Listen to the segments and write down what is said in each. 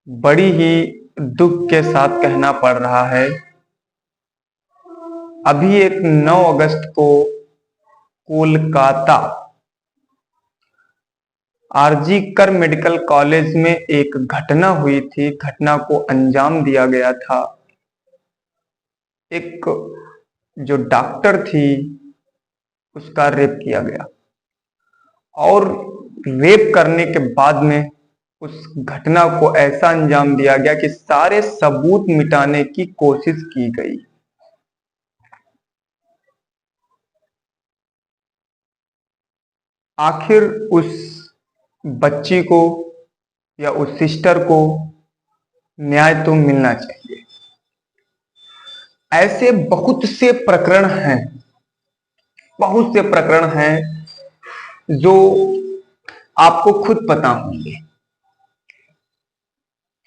बड़ी ही दुख के साथ कहना पड़ रहा है। अभी एक 9 अगस्त को कोलकाता आरजी कर मेडिकल कॉलेज में एक घटना हुई थी। घटना को अंजाम दिया गया था। एक जो डॉक्टर थी उसका रेप किया गया और रेप करने के बाद में उस घटना को ऐसा अंजाम दिया गया कि सारे सबूत मिटाने की कोशिश की गई। आखिर उस बच्ची को या उस सिस्टर को न्याय तो मिलना चाहिए। ऐसे बहुत से प्रकरण हैं जो आपको खुद पता होंगे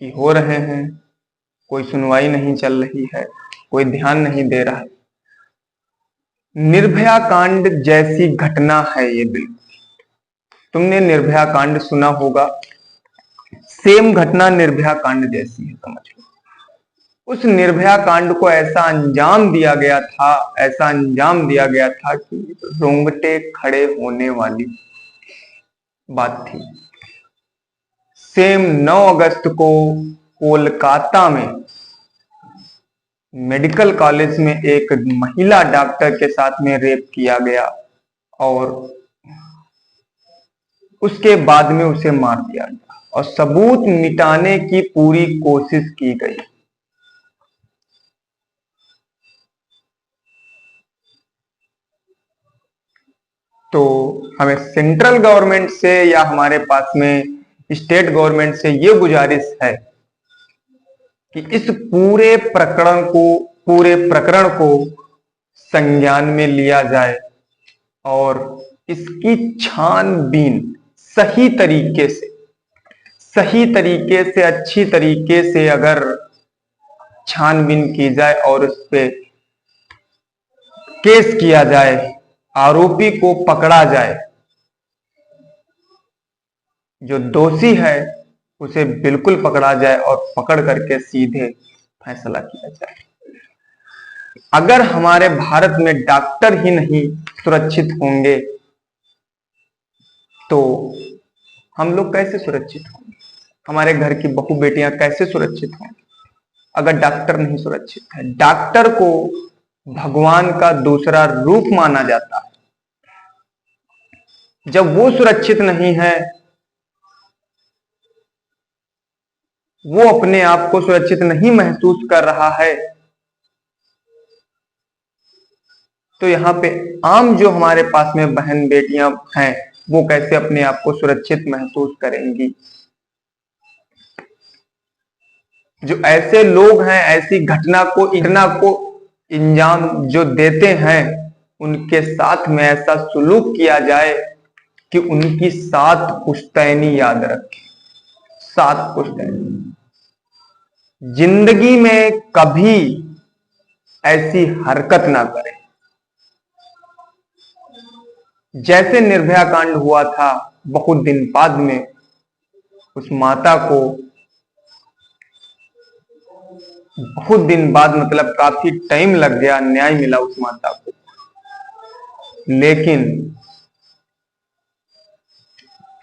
कि हो रहे हैं, कोई सुनवाई नहीं चल रही है, कोई ध्यान नहीं दे रहा है। निर्भया कांड जैसी घटना है ये। बिल्कुल तुमने निर्भया कांड सुना होगा, सेम घटना निर्भया कांड जैसी है, समझ लो। उस निर्भया कांड को ऐसा अंजाम दिया गया था कि रोंगटे खड़े होने वाली बात थी। सेम 9 अगस्त को कोलकाता में मेडिकल कॉलेज में एक महिला डॉक्टर के साथ में रेप किया गया और उसके बाद में उसे मार दिया गया और सबूत मिटाने की पूरी कोशिश की गई। तो हमें सेंट्रल गवर्नमेंट से या हमारे पास में स्टेट गवर्नमेंट से ये गुजारिश है कि इस पूरे प्रकरण को संज्ञान में लिया जाए और इसकी छानबीन सही तरीके से अच्छी तरीके से अगर छानबीन की जाए और उस पे केस किया जाए, आरोपी को पकड़ा जाए, जो दोषी है उसे बिल्कुल पकड़ा जाए और पकड़ करके सीधे फैसला किया जाए। अगर हमारे भारत में डॉक्टर ही नहीं सुरक्षित होंगे तो हम लोग कैसे सुरक्षित होंगे? हमारे घर की बहू बेटियां कैसे सुरक्षित होंगी अगर डॉक्टर नहीं सुरक्षित है? डॉक्टर को भगवान का दूसरा रूप माना जाता है। जब वो सुरक्षित नहीं है, वो अपने आप को सुरक्षित नहीं महसूस कर रहा है, तो यहाँ पे आम जो हमारे पास में बहन बेटियां हैं वो कैसे अपने आप को सुरक्षित महसूस करेंगी? जो ऐसे लोग हैं, ऐसी घटना को इंजाम जो देते हैं, उनके साथ में ऐसा सुलूक किया जाए कि उनकी 7 पुश्तैनी याद रखें। 7 पुश्तैनी जिंदगी में कभी ऐसी हरकत ना करें। जैसे निर्भया कांड हुआ था, बहुत दिन बाद में उस माता को, बहुत दिन बाद मतलब काफी टाइम लग गया, न्याय मिला उस माता को। लेकिन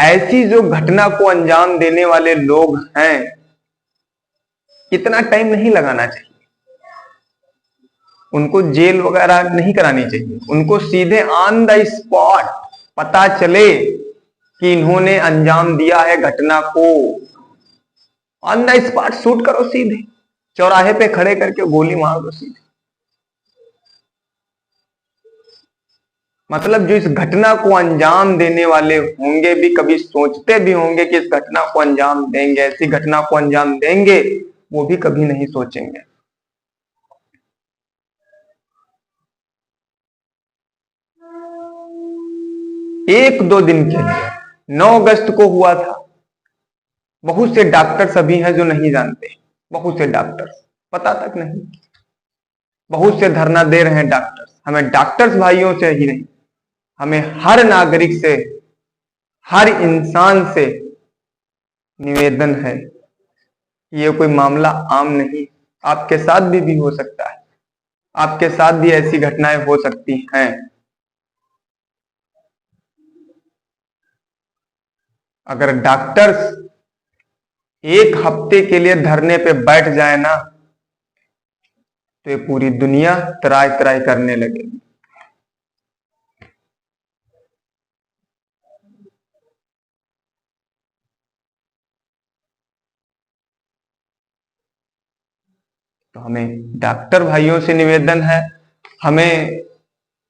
ऐसी जो घटना को अंजाम देने वाले लोग हैं, इतना टाइम नहीं लगाना चाहिए। उनको जेल वगैरह नहीं करानी चाहिए। उनको सीधे ऑन द स्पॉट पता चले कि इन्होंने अंजाम दिया है घटना को, ऑन द स्पॉट शूट करो, सीधे चौराहे पे खड़े करके गोली मार दो सीधे। मतलब जो इस घटना को अंजाम देने वाले होंगे भी कभी सोचते भी होंगे कि इस घटना को अंजाम देंगे, ऐसी घटना को अंजाम देंगे, वो भी कभी नहीं सोचेंगे। एक दो दिन के लिए 9 अगस्त को हुआ था। बहुत से डॉक्टर सभी हैं जो नहीं जानते, बहुत से डॉक्टर पता तक नहीं, बहुत से धरना दे रहे हैं डॉक्टर्स। हमें डॉक्टर्स भाइयों से ही नहीं, हमें हर नागरिक से, हर इंसान से निवेदन है ये कोई मामला आम नहीं, आपके साथ भी हो सकता है, आपके साथ भी ऐसी घटनाएं हो सकती हैं। अगर डॉक्टर्स एक हफ्ते के लिए धरने पे बैठ जाए ना, तो ये पूरी दुनिया त्राई त्राई करने लगेगी। तो हमें डॉक्टर भाइयों से निवेदन है, हमें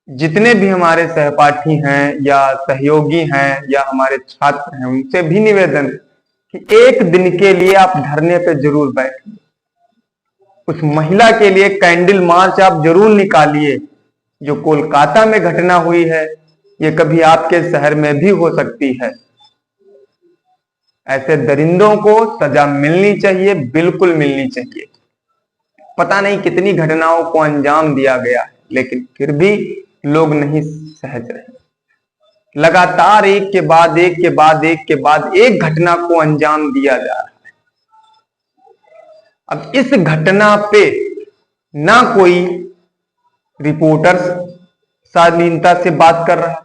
जितने भी हमारे सहपाठी हैं या सहयोगी हैं या हमारे छात्र हैं, उनसे भी निवेदन है कि एक दिन के लिए आप धरने पे जरूर बैठिए। उस महिला के लिए कैंडल मार्च आप जरूर निकालिए। जो कोलकाता में घटना हुई है, ये कभी आपके शहर में भी हो सकती है। ऐसे दरिंदों को सजा मिलनी चाहिए, बिल्कुल मिलनी चाहिए। पता नहीं कितनी घटनाओं को अंजाम दिया गया, लेकिन फिर भी लोग नहीं सहज रहे। लगातार एक के बाद एक के बाद एक के बाद एक घटना को अंजाम दिया जा रहा है। अब इस घटना पे ना कोई रिपोर्टर्स शालीनता से बात कर रहा है,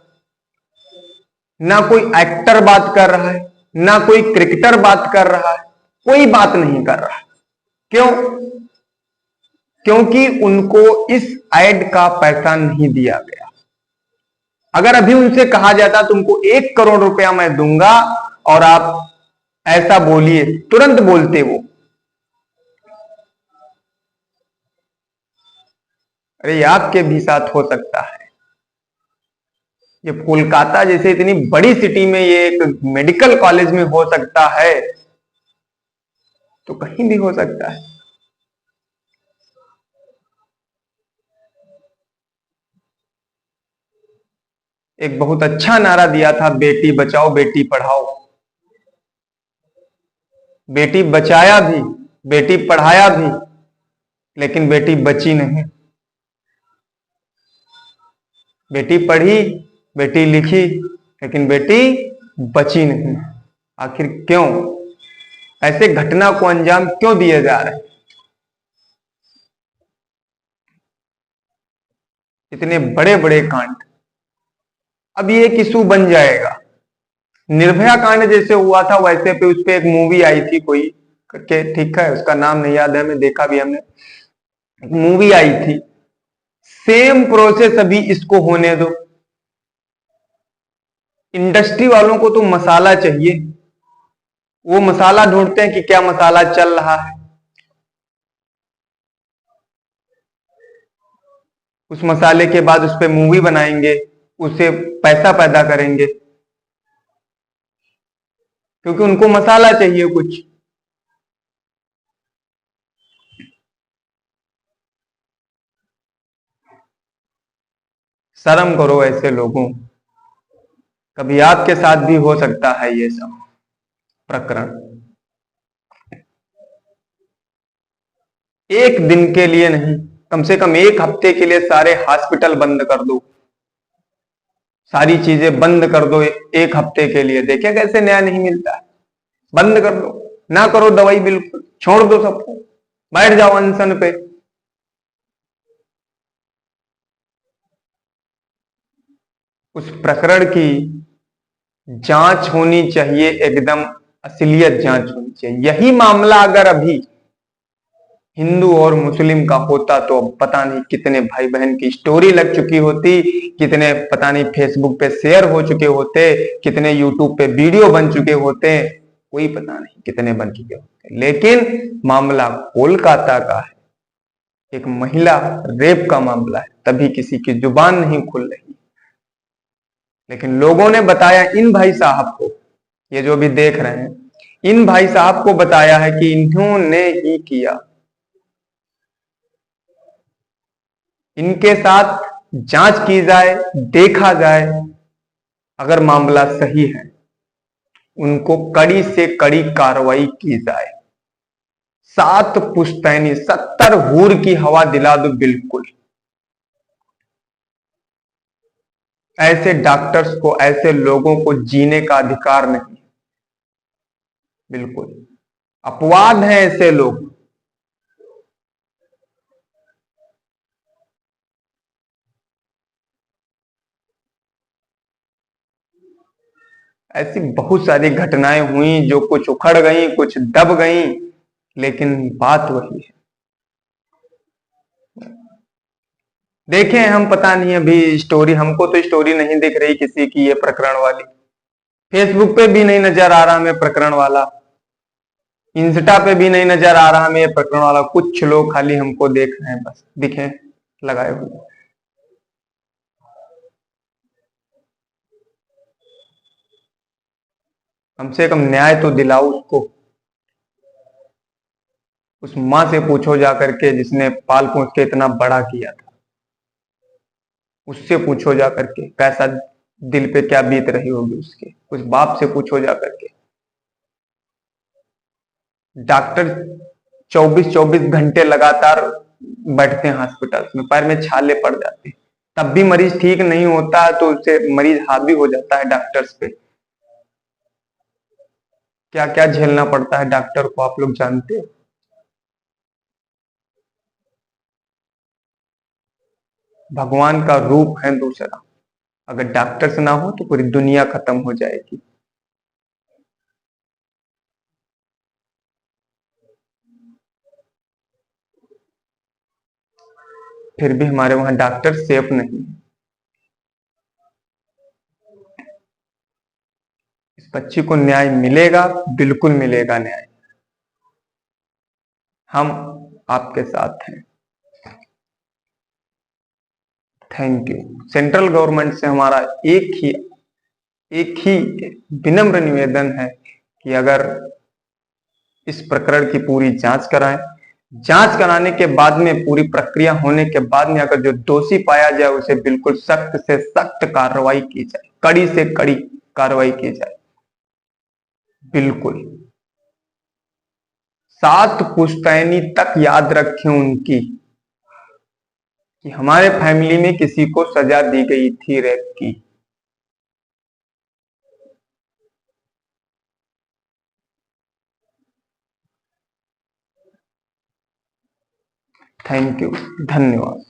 ना कोई एक्टर बात कर रहा है, ना कोई क्रिकेटर बात कर रहा है, कोई बात नहीं कर रहा। क्यों? क्योंकि उनको इस एड का पैसा नहीं दिया गया। अगर अभी उनसे कहा जाता तुमको 1 करोड़ रुपया मैं दूंगा और आप ऐसा बोलिए, तुरंत बोलते वो। अरे आपके भी साथ हो सकता है। ये कोलकाता जैसे इतनी बड़ी सिटी में ये एक मेडिकल कॉलेज में हो सकता है, तो कहीं भी हो सकता है। एक बहुत अच्छा नारा दिया था, बेटी बचाओ बेटी पढ़ाओ। बेटी बचाया भी, बेटी पढ़ाया भी, लेकिन बेटी बची नहीं। बेटी पढ़ी, बेटी लिखी, लेकिन बेटी बची नहीं। आखिर क्यों? ऐसे घटना को अंजाम क्यों दिए जा रहे हैं? इतने बड़े बड़े कांड। अब ये एक इशू बन जाएगा। निर्भया कांड जैसे हुआ था, वैसे पे उस पे एक मूवी आई थी कोई करके, ठीक है, उसका नाम नहीं याद है, हमें देखा भी हमने, मूवी आई थी। सेम प्रोसेस अभी इसको होने दो। इंडस्ट्री वालों को तो मसाला चाहिए, वो मसाला ढूंढते हैं कि क्या मसाला चल रहा है, उस मसाले के बाद उस पर मूवी बनाएंगे, उससे पैसा पैदा करेंगे, क्योंकि उनको मसाला चाहिए कुछ। शर्म करो ऐसे लोगों। कभी आपके साथ भी हो सकता है ये सब प्रकरण। एक दिन के लिए नहीं, कम से कम एक हफ्ते के लिए सारे हॉस्पिटल बंद कर दो, सारी चीजें बंद कर दो एक हफ्ते के लिए। देखें कैसे न्याय नहीं मिलता है। बंद कर दो, ना करो दवाई, बिल्कुल छोड़ दो सबको, बैठ जाओ अनशन पे। उस प्रकरण की जांच होनी चाहिए, एकदम असलियत जांच होनी चाहिए। यही मामला अगर अभी हिंदू और मुस्लिम का होता तो पता नहीं कितने भाई बहन की स्टोरी लग चुकी होती, कितने पता नहीं फेसबुक पे शेयर हो चुके होते, कितने यूट्यूब पे वीडियो बन चुके होते, कोई पता नहीं कितने बन चुके होते। लेकिन मामला कोलकाता का है, एक महिला रेप का मामला है, तभी किसी की जुबान नहीं खुल रही। लेकिन लोगों ने बताया इन भाई साहब को, ये जो भी देख रहे हैं, इन भाई साहब को बताया है कि इन्होंने ही किया। इनके साथ जांच की जाए, देखा जाए, अगर मामला सही है उनको कड़ी से कड़ी कार्रवाई की जाए। 7 पुश्तैनी 70 हूर की हवा दिला दो, बिल्कुल। ऐसे डॉक्टर्स को, ऐसे लोगों को जीने का अधिकार नहीं, बिल्कुल। अपवाद हैं ऐसे लोग। ऐसी बहुत सारी घटनाएं हुई जो कुछ उखड़ गई, कुछ दब गई, लेकिन बात वही है। देखें हम, पता नहीं अभी स्टोरी, हमको तो स्टोरी नहीं दिख रही किसी की ये प्रकरण वाली, फेसबुक पे भी नहीं नजर आ रहा हमें प्रकरण वाला, इंस्टा पे भी नहीं नजर आ रहा हमें ये प्रकरण वाला। कुछ लोग खाली हमको देख रहे हैं, बस दिखे लगाए हुए। कम से कम न्याय तो दिलाओ उसको। उस माँ से पूछो जाकर के जिसने पाल पोस के इतना बड़ा किया था, उससे पूछो जाकर के कैसा दिल पे क्या बीत रही होगी उसके। उस बाप से पूछो जाकर के। डॉक्टर 24-24 घंटे लगातार बैठते हैं हॉस्पिटल में, पैर में छाले पड़ जाते हैं, तब भी मरीज ठीक नहीं होता, तो उससे मरीज हावी हो जाता है डॉक्टर्स पे। क्या क्या झेलना पड़ता है डॉक्टर को, आप लोग जानते हो। भगवान का रूप है दूसरा। अगर डॉक्टर्स ना हो तो पूरी दुनिया खत्म हो जाएगी। फिर भी हमारे वहां डॉक्टर सेफ नहीं। इस बच्ची को न्याय मिलेगा, बिल्कुल मिलेगा न्याय। हम आपके साथ हैं। Thank you. सेंट्रल गवर्नमेंट से हमारा एक ही विनम्र निवेदन है कि अगर इस प्रकरण की पूरी जांच कराएं, जांच कराने के बाद में, पूरी प्रक्रिया होने के बाद में, अगर जो दोषी पाया जाए उसे बिल्कुल सख्त से सख्त कार्रवाई की जाए, कड़ी से कड़ी कार्रवाई की जाए। बिल्कुल 7 पुश्तैनी तक याद रखें उनकी, कि हमारे फैमिली में किसी को सजा दी गई थी रेप की। थैंक यू, धन्यवाद।